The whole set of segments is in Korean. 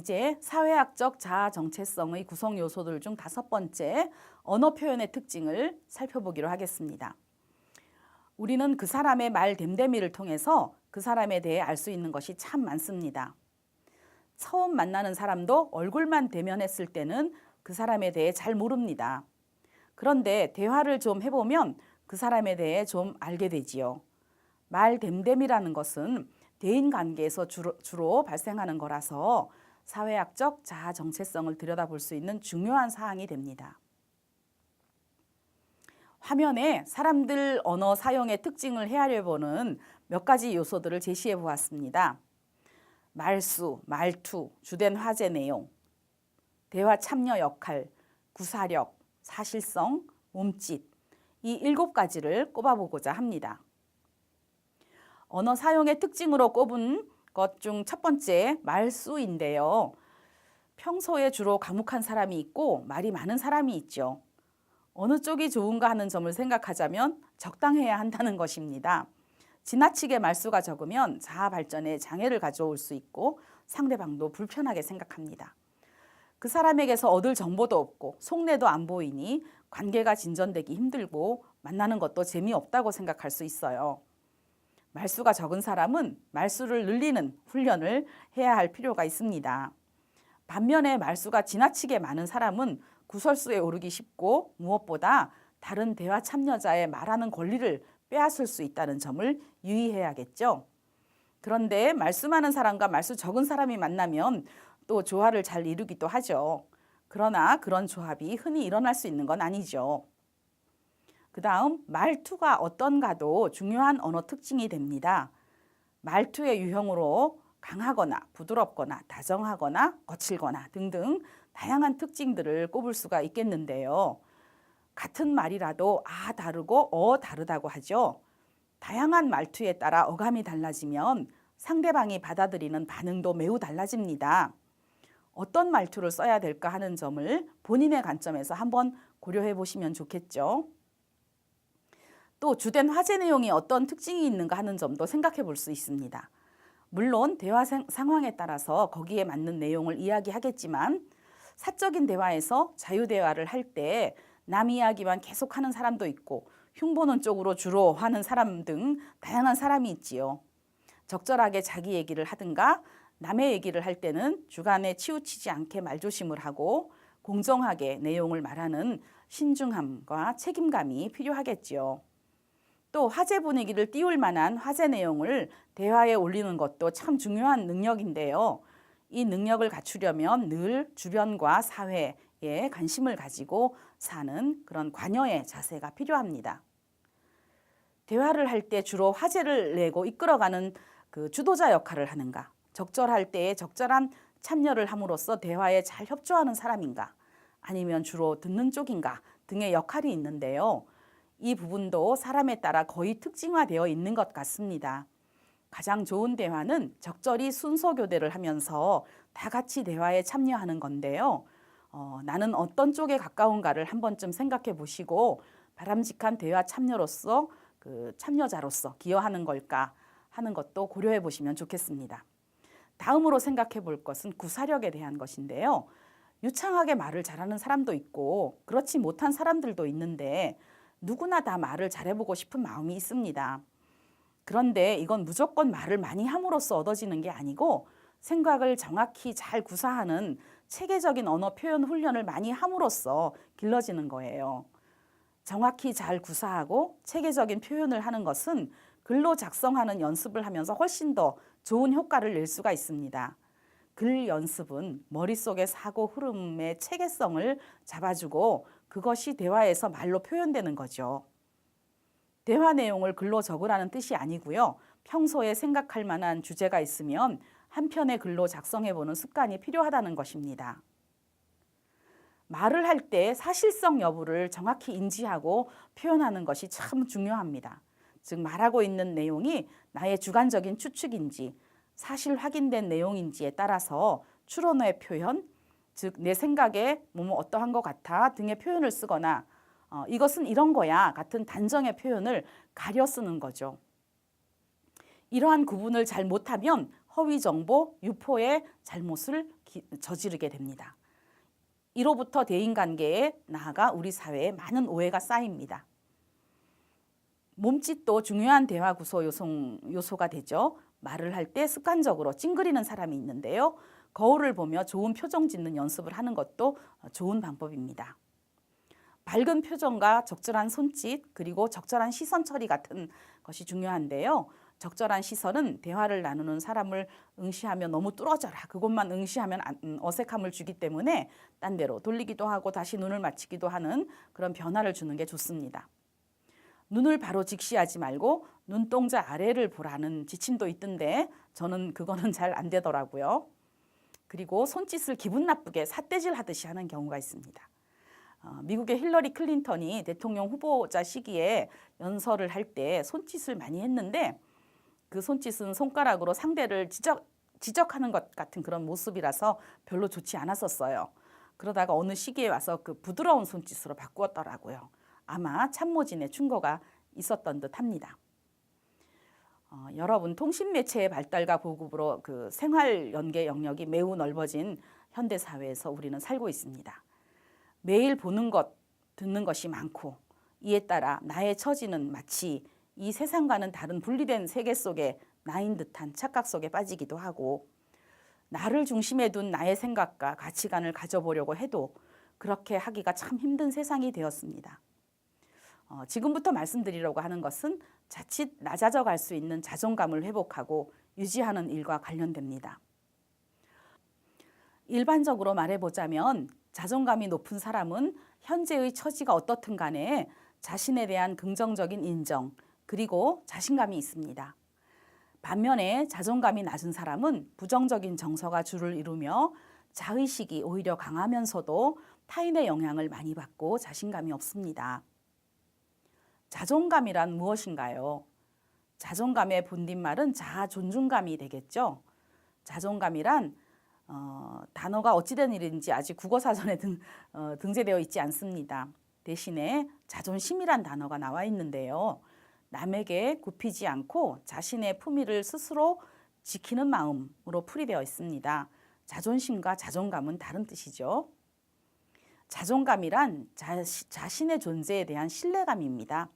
이제 사회학적 자아 정체성의 구성 요소들 중 5번째, 언어 표현의 특징을 살펴보기로 하겠습니다. 우리는 그 사람의 말 됨됨이를 통해서 그 사람에 대해 알 수 있는 것이 참 많습니다. 처음 만나는 사람도 얼굴만 대면했을 때는 그 사람에 대해 잘 모릅니다. 그런데 대화를 좀 해보면 그 사람에 대해 좀 알게 되지요. 말 됨됨이라는 것은 대인관계에서 주로 발생하는 거라서 사회학적 자아 정체성을 들여다볼 수 있는 중요한 사항이 됩니다. 화면에 사람들 언어 사용의 특징을 헤아려보는 몇 가지 요소들을 제시해 보았습니다. 말수, 말투, 주된 화제 내용, 대화 참여 역할, 구사력, 사실성, 몸짓, 이 7가지를 꼽아보고자 합니다. 언어 사용의 특징으로 꼽은 것 중 첫 번째, 말수인데요. 평소에 주로 과묵한 사람이 있고 말이 많은 사람이 있죠. 어느 쪽이 좋은가 하는 점을 생각하자면 적당해야 한다는 것입니다. 지나치게 말수가 적으면 자아 발전에 장애를 가져올 수 있고 상대방도 불편하게 생각합니다. 그 사람에게서 얻을 정보도 없고 속내도 안 보이니 관계가 진전되기 힘들고 만나는 것도 재미없다고 생각할 수 있어요. 말수가 적은 사람은 말수를 늘리는 훈련을 해야 할 필요가 있습니다. 반면에 말수가 지나치게 많은 사람은 구설수에 오르기 쉽고 무엇보다 다른 대화 참여자의 말하는 권리를 빼앗을 수 있다는 점을 유의해야겠죠. 그런데 말수 많은 사람과 말수 적은 사람이 만나면 또 조화를 잘 이루기도 하죠. 그러나 그런 조합이 흔히 일어날 수 있는 건 아니죠. 그 다음 말투가 어떤가도 중요한 언어 특징이 됩니다. 말투의 유형으로 강하거나 부드럽거나 다정하거나 거칠거나 등등 다양한 특징들을 꼽을 수가 있겠는데요. 같은 말이라도 다르고 다르다고 하죠. 다양한 말투에 따라 어감이 달라지면 상대방이 받아들이는 반응도 매우 달라집니다. 어떤 말투를 써야 될까 하는 점을 본인의 관점에서 한번 고려해 보시면 좋겠죠. 또 주된 화제 내용이 어떤 특징이 있는가 하는 점도 생각해 볼 수 있습니다. 물론 대화 상황에 따라서 거기에 맞는 내용을 이야기하겠지만 사적인 대화에서 자유대화를 할 때 남 이야기만 계속하는 사람도 있고 흉보는 쪽으로 주로 하는 사람 등 다양한 사람이 있지요. 적절하게 자기 얘기를 하든가 남의 얘기를 할 때는 주관에 치우치지 않게 말조심을 하고 공정하게 내용을 말하는 신중함과 책임감이 필요하겠지요. 또 화제 분위기를 띄울 만한 화제 내용을 대화에 올리는 것도 참 중요한 능력인데요. 이 능력을 갖추려면 늘 주변과 사회에 관심을 가지고 사는 그런 관여의 자세가 필요합니다. 대화를 할 때 주로 화제를 내고 이끌어가는 그 주도자 역할을 하는가, 적절할 때에 적절한 참여를 함으로써 대화에 잘 협조하는 사람인가, 아니면 주로 듣는 쪽인가 등의 역할이 있는데요. 이 부분도 사람에 따라 거의 특징화되어 있는 것 같습니다. 가장 좋은 대화는 적절히 순서 교대를 하면서 다 같이 대화에 참여하는 건데요. 나는 어떤 쪽에 가까운가를 한 번쯤 생각해 보시고 바람직한 대화 참여로서 참여자로서 기여하는 걸까 하는 것도 고려해 보시면 좋겠습니다. 다음으로 생각해 볼 것은 구사력에 대한 것인데요. 유창하게 말을 잘하는 사람도 있고 그렇지 못한 사람들도 있는데 누구나 다 말을 잘해보고 싶은 마음이 있습니다. 그런데 이건 무조건 말을 많이 함으로써 얻어지는 게 아니고 생각을 정확히 잘 구사하는 체계적인 언어 표현 훈련을 많이 함으로써 길러지는 거예요. 정확히 잘 구사하고 체계적인 표현을 하는 것은 글로 작성하는 연습을 하면서 훨씬 더 좋은 효과를 낼 수가 있습니다. 글 연습은 머릿속의 사고 흐름의 체계성을 잡아주고 그것이 대화에서 말로 표현되는 거죠. 대화 내용을 글로 적으라는 뜻이 아니고요. 평소에 생각할 만한 주제가 있으면 한 편의 글로 작성해보는 습관이 필요하다는 것입니다. 말을 할 때 사실성 여부를 정확히 인지하고 표현하는 것이 참 중요합니다. 즉 말하고 있는 내용이 나의 주관적인 추측인지 사실 확인된 내용인지에 따라서 추론의 표현, 즉 내 생각에 뭐뭐 어떠한 것 같아 등의 표현을 쓰거나 이것은 이런 거야 같은 단정의 표현을 가려 쓰는 거죠. 이러한 구분을 잘 못하면 허위 정보, 유포의 잘못을 저지르게 됩니다. 이로부터 대인관계에 나아가 우리 사회에 많은 오해가 쌓입니다. 몸짓도 중요한 대화 구조 요소가 되죠. 말을 할 때 습관적으로 찡그리는 사람이 있는데요. 거울을 보며 좋은 표정 짓는 연습을 하는 것도 좋은 방법입니다. 밝은 표정과 적절한 손짓 그리고 적절한 시선 처리 같은 것이 중요한데요. 적절한 시선은 대화를 나누는 사람을 응시하며 너무 뚫어져라 그것만 응시하면 어색함을 주기 때문에 딴 데로 돌리기도 하고 다시 눈을 맞추기도 하는 그런 변화를 주는 게 좋습니다. 눈을 바로 직시하지 말고 눈동자 아래를 보라는 지침도 있던데 저는 그거는 잘 안 되더라고요. 그리고 손짓을 기분 나쁘게 삿대질 하듯이 하는 경우가 있습니다. 미국의 힐러리 클린턴이 대통령 후보자 시기에 연설을 할 때 손짓을 많이 했는데 그 손짓은 손가락으로 상대를 지적하는 것 같은 그런 모습이라서 별로 좋지 않았었어요. 그러다가 어느 시기에 와서 그 부드러운 손짓으로 바꾸었더라고요. 아마 참모진의 충고가 있었던 듯 합니다. 여러분 통신 매체의 발달과 보급으로 그 생활 연계 영역이 매우 넓어진 현대 사회에서 우리는 살고 있습니다. 매일 보는 것, 듣는 것이 많고 이에 따라 나의 처지는 마치 이 세상과는 다른 분리된 세계 속에 나인 듯한 착각 속에 빠지기도 하고 나를 중심에 둔 나의 생각과 가치관을 가져보려고 해도 그렇게 하기가 참 힘든 세상이 되었습니다. 지금부터 말씀드리려고 하는 것은 자칫 낮아져 갈 수 있는 자존감을 회복하고 유지하는 일과 관련됩니다. 일반적으로 말해보자면 자존감이 높은 사람은 현재의 처지가 어떻든 간에 자신에 대한 긍정적인 인정 그리고 자신감이 있습니다. 반면에 자존감이 낮은 사람은 부정적인 정서가 주를 이루며 자의식이 오히려 강하면서도 타인의 영향을 많이 받고 자신감이 없습니다. 자존감이란 무엇인가요? 자존감의 본뒷말은 자아 존중감이 되겠죠. 자존감이란 단어가 어찌된 일인지 아직 국어사전에 등재되어 있지 않습니다. 대신에 자존심이란 단어가 나와 있는데요. 남에게 굽히지 않고 자신의 품위를 스스로 지키는 마음으로 풀이되어 있습니다. 자존심과 자존감은 다른 뜻이죠. 자존감이란 자신의 존재에 대한 신뢰감입니다.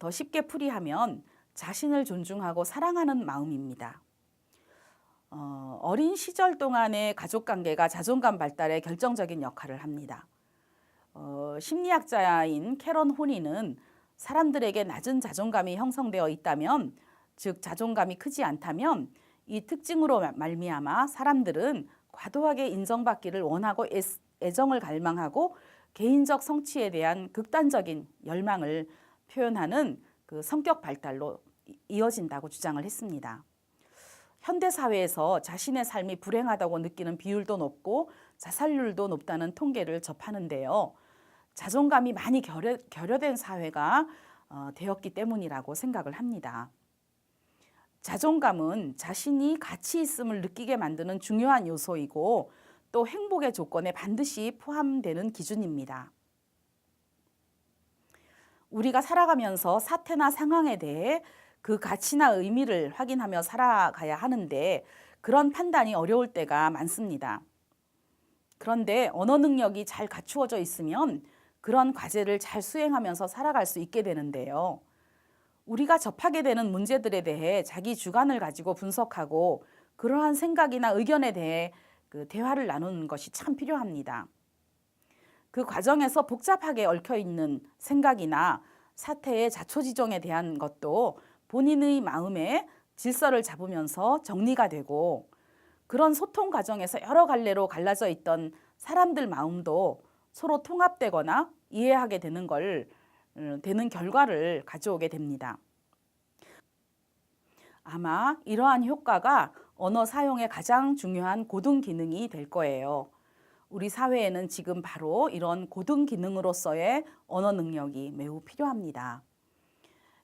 더 쉽게 풀이하면 자신을 존중하고 사랑하는 마음입니다. 어린 시절 동안의 가족관계가 자존감 발달에 결정적인 역할을 합니다. 심리학자인 캐런 호니는 사람들에게 낮은 자존감이 형성되어 있다면, 즉 자존감이 크지 않다면 이 특징으로 말미암아 사람들은 과도하게 인정받기를 원하고 애정을 갈망하고 개인적 성취에 대한 극단적인 열망을 표현하는 그 성격 발달로 이어진다고 주장을 했습니다. 현대 사회에서 자신의 삶이 불행하다고 느끼는 비율도 높고 자살률도 높다는 통계를 접하는데요. 자존감이 많이 결여된 사회가 되었기 때문이라고 생각을 합니다. 자존감은 자신이 가치 있음을 느끼게 만드는 중요한 요소이고 또 행복의 조건에 반드시 포함되는 기준입니다. 우리가 살아가면서 사태나 상황에 대해 그 가치나 의미를 확인하며 살아가야 하는데 그런 판단이 어려울 때가 많습니다. 그런데 언어 능력이 잘 갖추어져 있으면 그런 과제를 잘 수행하면서 살아갈 수 있게 되는데요. 우리가 접하게 되는 문제들에 대해 자기 주관을 가지고 분석하고 그러한 생각이나 의견에 대해 그 대화를 나누는 것이 참 필요합니다. 그 과정에서 복잡하게 얽혀있는 생각이나 사태의 자초지종에 대한 것도 본인의 마음에 질서를 잡으면서 정리가 되고 그런 소통 과정에서 여러 갈래로 갈라져 있던 사람들 마음도 서로 통합되거나 이해하게 되는 결과를 가져오게 됩니다. 아마 이러한 효과가 언어 사용의 가장 중요한 고등 기능이 될 거예요. 우리 사회에는 지금 바로 이런 고등 기능으로서의 언어 능력이 매우 필요합니다.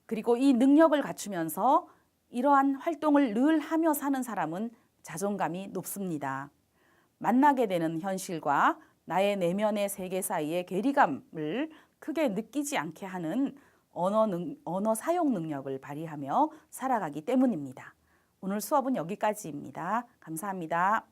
그리고 이 능력을 갖추면서 이러한 활동을 늘 하며 사는 사람은 자존감이 높습니다. 만나게 되는 현실과 나의 내면의 세계 사이의 괴리감을 크게 느끼지 않게 하는 언어 사용 능력을 발휘하며 살아가기 때문입니다. 오늘 오늘 수업은 여기까지입니다. 감사합니다.